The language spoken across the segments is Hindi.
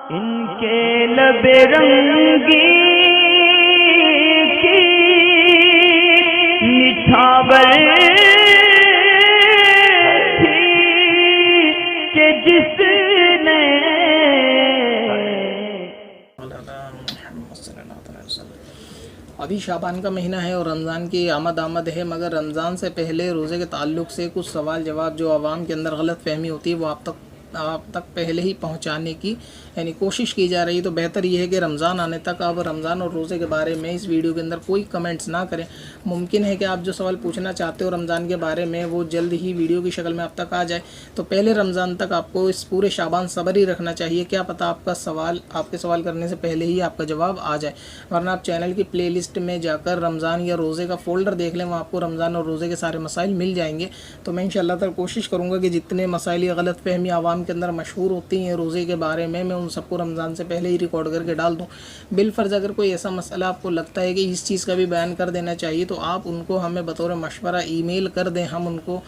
इनके लबे रंगी की निछावर थी कि जिसने अभी शाबान का महीना है और रमज़ान की आमद है, मगर रमज़ान से पहले रोज़े के ताल्लुक़ से कुछ सवाल जवाब जो आवाम के अंदर गलत फहमी होती है वो आप तक पहले ही पहुंचाने की यानी कोशिश की जा रही है। तो बेहतर ये है कि रमज़ान आने तक आप रमज़ान और रोज़े के बारे में इस वीडियो के अंदर कोई कमेंट्स ना करें। मुमकिन है कि आप जो सवाल पूछना चाहते हो रमज़ान के बारे में वो जल्द ही वीडियो की शक्ल में आप तक आ जाए। तो पहले रमज़ान तक आपको इस पूरे शाबान सब्र ही रखना चाहिए, क्या पता आपके सवाल करने से पहले ही आपका जवाब आ जाए। वरना आप चैनल की प्ले लिस्ट में जाकर रमज़ान या रोज़े का फ़ोल्डर देख लें, वहाँ आपको रमज़ान और रोज़े के सारे मसाइल मिल जाएंगे। तो मैं इंशाअल्लाह ताला कोशिश करूँगा कि जितने मसाइल या गलत फहमी आवाम के अंदर मशहूर होती हैं रोज़े के बारे में, मैं उन सबको रमज़ान से पहले ही रिकॉर्ड करके डाल दूँ। बिलफ़र्ज़ अगर कोई ऐसा मसला आपको लगता है कि इस चीज़ का भी बयान कर देना चाहिए तो आप उनको हमें बतौर मशवरा ईमेल कर दें, हम उनको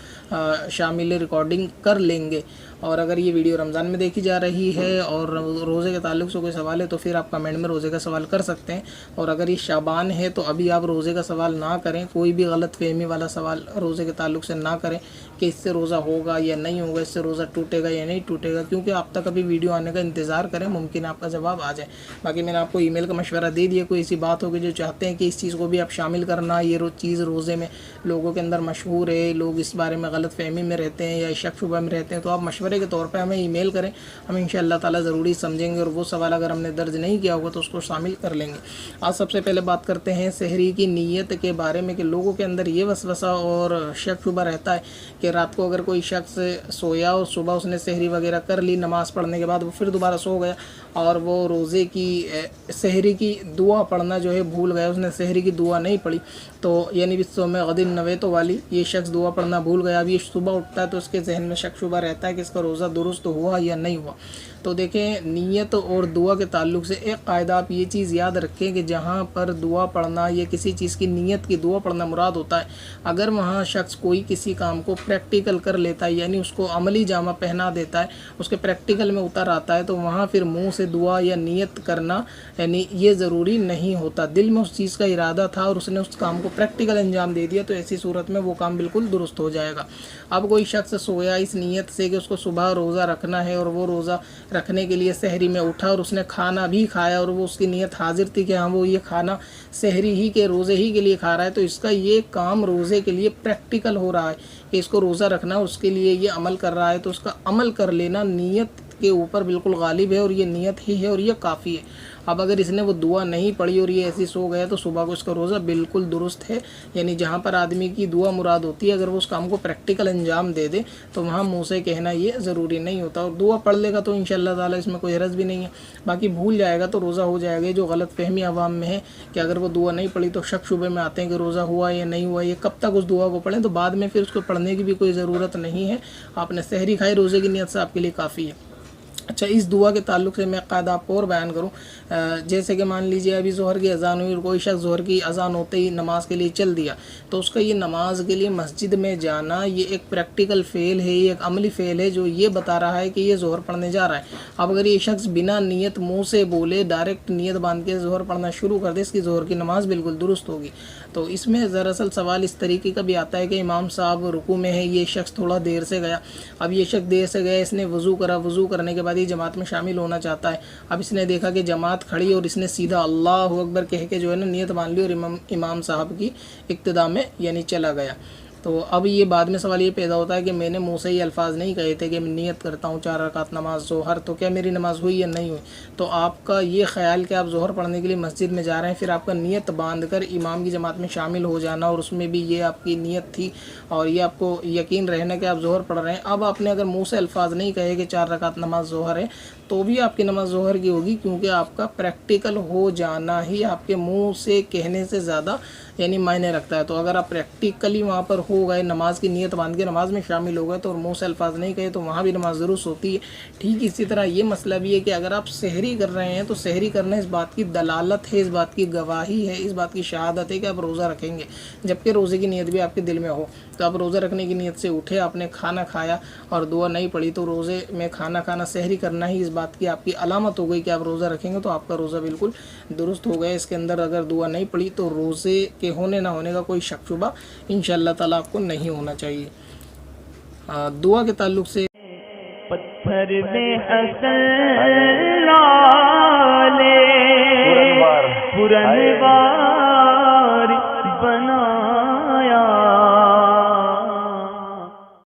शामिल रिकॉर्डिंग कर लेंगे। और अगर ये वीडियो रमज़ान में देखी जा रही है और रोज़े के ताल्लुक़ से कोई सवाल है तो फिर आप कमेंट में रोज़े का सवाल कर सकते हैं। और अगर ये शाबान है तो अभी आप रोज़े का सवाल ना करें, कोई भी गलत फहमी वाला सवाल रोज़े के ताल्लुक़ से ना करें कि इससे रोज़ा होगा या नहीं होगा, इससे रोज़ा टूटेगा या नहीं टूटेगा, क्योंकि आप तक अभी वीडियो आने का इंतज़ार करें, मुमकिन आपका जवाब आ जाए। बाकी मैंने आपको ईमेल का मशवरा दे दिया। कोई ऐसी बात होगी जो चाहते हैं कि इस चीज़ को भी आप शामिल करना, ये चीज़ रोज़े में लोगों के अंदर मशहूर है, लोग इस बारे में गलत फहमी में रहते हैं या शक शुबा में रहते हैं, तो आप मशवरे के तौर पर हमें ईमेल करें, हम इंशाअल्लाह ताला ज़रूरी समझेंगे और वो सवाल अगर हमने दर्ज नहीं किया होगा तो उसको शामिल कर लेंगे। आज सबसे पहले बात करते हैं सहरी की नीयत के बारे में कि लोगों के अंदर ये वसवसा और शक शुबा रहता है कि रात को अगर कोई शख्स सोया और सुबह उसने सहरी वगैरह कर ली, नमाज़ पढ़ने के बाद वो फिर दोबारा सो गया और वो रोज़े की सहरी की दुआ पढ़ना जो है भूल गया, उसने सहरी की दुआ नहीं पढ़ी, तो यानी बिस्सो में गदिन नवेतो वाली ये शख्स दुआ पढ़ना भूल गया। अब ये सुबह उठता है तो उसके जहन में शक शुबा रहता है कि इसका रोज़ा दुरुस्त हुआ या नहीं हुआ। तो देखें, नीयत और दुआ के ताल्लुक़ से एक क़ायदा आप ये चीज़ याद रखें कि जहाँ पर दुआ पढ़ना या किसी चीज़ की नीयत की दुआ पढ़ना मुराद होता है, अगर वहाँ शख्स कोई किसी काम को प्रैक्टिकल कर लेता है यानी उसको अमली जामा पहना देता है, उसके प्रैक्टिकल में उतर आता है, तो वहाँ फिर मुँह से दुआ या नीयत करना यानी ये ज़रूरी नहीं होता। दिल में उस चीज़ का इरादा था और उसने उस काम को प्रैक्टिकल अंजाम दे दिया तो ऐसी सूरत में वो काम बिल्कुल दुरुस्त हो जाएगा। अब कोई शख्स सोया इस नीयत से कि उसको सुबह रोज़ा रखना है और वो रोज़ा रखने के लिए सहरी में उठा और उसने खाना भी खाया और वो उसकी नीयत हाजिर थी कि हाँ वो ये खाना सहरी ही के रोज़े ही के लिए खा रहा है, तो इसका ये काम रोज़े के लिए प्रैक्टिकल हो रहा है कि इसको रोज़ा रखना, उसके लिए ये अमल कर रहा है, तो उसका अमल कर लेना नीयत के ऊपर बिल्कुल गालिब है और ये नीयत ही है और ये काफ़ी है। अब अगर इसने वो दुआ नहीं पढ़ी और ये ऐसी सो गया तो सुबह को इसका रोज़ा बिल्कुल दुरुस्त है। यानी जहाँ पर आदमी की दुआ मुराद होती है, अगर वो उस काम को प्रैक्टिकल अंजाम दे दे तो वहाँ मुँह से कहना ये ज़रूरी नहीं होता। और दुआ पढ़ लेगा तो इंशाअल्लाह ताला इसमें कोई हरज भी नहीं है, बाकी भूल जाएगा तो रोज़ा हो जाएगा। जो गलत फहमी आवाम में है कि अगर वो दुआ नहीं पढ़ी तो शक शुबे में आते हैं कि रोज़ा हुआ या नहीं हुआ, ये कब तक उस दुआ को पढ़ें, तो बाद में फिर उसको पढ़ने की भी कोई ज़रूरत नहीं है। आपने सहरी खाई रोज़े की नीयत से आपके लिए काफ़ी है। अच्छा, इस दुआ के ताल्लुक़ से मैं क़ायदा आपको और बयान करूँ, जैसे कि मान लीजिए अभी ज़ोहर की अज़ान हुई और कोई शख्स ज़ोहर की अज़ान होते ही नमाज़ के लिए चल दिया, तो उसका ये नमाज के लिए मस्जिद में जाना ये एक प्रैक्टिकल फ़ेल है, ये एक अमली फ़ेल है जो ये बता रहा है कि ये ज़ोहर पढ़ने जा रहा है। अब अगर ये शख्स बिना नीयत मुँह से बोले डायरेक्ट नीयत बांध के ज़ोहर पढ़ना शुरू कर दे, इसकी ज़ोहर की नमाज़ बिल्कुल दुरुस्त होगी। तो इसमें दरअसल सवाल इस तरीके का भी आता है कि इमाम साहब रुकू में है, ये शख्स थोड़ा देर से गया, अब ये शख्स देर से गया, इसने वज़ू करा, वज़ू करने के बाद ये जमात में शामिल होना चाहता है। अब इसने देखा कि जमात खड़ी और इसने सीधा अल्लाहु अकबर कह के जो है ना नियत मान ली और इमाम साहब की इक्तिदा में यानी चला गया। तो अब ये बाद में सवाल ये पैदा होता है कि मैंने मुँह से ही अल्फाज नहीं कहे थे कि मैं नियत करता हूँ 4 रकात नमाज ज़ोहर, तो क्या मेरी नमाज़ हुई या नहीं हुई। तो आपका ये ख्याल कि आप ज़ोहर पढ़ने के लिए मस्जिद में जा रहे हैं, फिर आपका नियत बांध कर इमाम की जमात में शामिल हो जाना और उसमें भी ये आपकी नियत थी और ये आपको यकीन रहना कि आप ज़ोहर पढ़ रहे हैं। अब आपने अगर मुँह से अल्फाज नहीं कहे कि 4 रकात नमाज ज़ोहर है तो भी आपकी नमाज ज़ोहर की होगी, क्योंकि आपका प्रैक्टिकल हो जाना ही आपके मुंह से कहने से ज़्यादा यानी मायने रखता है। तो अगर आप प्रैक्टिकली वहाँ पर हो गए, नमाज की नीयत बांध के नमाज में शामिल हो गए तो मुँह से अल्फाज नहीं कहे तो वहाँ भी नमाज दुरुस्त होती है। ठीक इसी तरह ये मसला भी है कि अगर आप सहरी कर रहे हैं तो सहरी करना इस बात की दलालत है, इस बात की गवाही है, इस बात की शहादत है कि आप रोज़ा रखेंगे, जबकि रोज़े की नीयत भी आपके दिल में हो। तो आप रोज़ा रखने की नीयत से उठे, आपने खाना खाया और दुआ नहीं पढ़ी, तो रोज़े में खाना खाना सहरी करना ही इस बात की आपकी अलामत हो गई कि आप रोज़ा रखेंगे तो आपका रोज़ा बिल्कुल दुरुस्त हो गया। इसके अंदर अगर दुआ नहीं पड़ी तो रोज़े के होने ना होने का कोई शक शुबा इंशाअल्लाह ताला आपको नहीं होना चाहिए। दुआ के ताल्लुक से पत्थर में हसन लाले पुरनवार